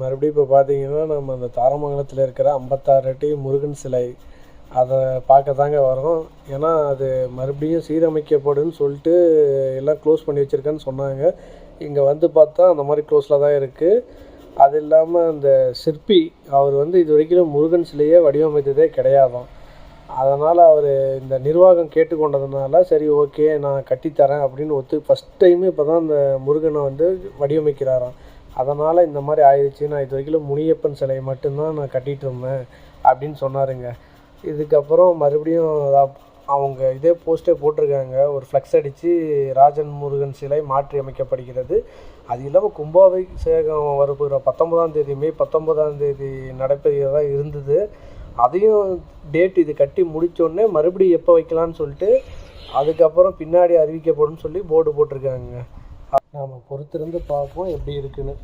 மறுபடியும் இப்போ பார்த்தீங்கன்னா நம்ம அந்த தாரமங்கலத்தில் இருக்கிற 56 அடி முருகன் சிலை அதை பார்க்க தாங்க வரோம். ஏன்னா அது மறுபடியும் சீரமைக்கப்படுன்னு சொல்லிட்டு எல்லாம் க்ளோஸ் பண்ணி வச்சுருக்கேன்னு சொன்னாங்க. இங்கே வந்து பார்த்தா அந்த மாதிரி க்ளோஸில் தான் இருக்குது. அது இல்லாமல் அந்த சிற்பி அவர் வந்து இது வரைக்கும் முருகன் சிலையே வடிவமைத்ததே கிடையாதாம். அதனால் அவர் இந்த நிர்வாகம் கேட்டுக்கொண்டதுனால சரி ஓகே நான் கட்டித்தரேன் அப்படின்னு ஃபஸ்ட் டைமு இப்போ தான் இந்த முருகனை வந்து வடிவமைக்கிறாராம். அதனால் இந்த மாதிரி ஆயிடுச்சு. நான் இது வரைக்கும் முனியப்பன் சிலையை மட்டும்தான் நான் கட்டிகிட்டு இருந்தேன் அப்படின்னு சொன்னாருங்க. இதுக்கப்புறம் மறுபடியும் அவங்க இதே போஸ்ட்டே போட்டிருக்காங்க. ஒரு ஃப்ளெக்ஸ் அடித்து ராஜன் முருகன் சிலை மாற்றி அமைக்கப்படுகிறது. அது இல்லாமல் கும்பாபிஷேகம் வரப்போகிற 19ஆம் தேதி மே 19ஆம் தேதி நடைபெறதாக இருந்தது. அதையும் டேட் இது கட்டி முடித்தோடனே மறுபடியும் எப்போ வைக்கலான்னு சொல்லிட்டு அதுக்கப்புறம் பின்னாடி அறிவிக்கப்படும் சொல்லி போர்டு போட்டிருக்காங்க. நாம் பொறுத்திருந்து பார்ப்போம் எப்படி இருக்குன்னு.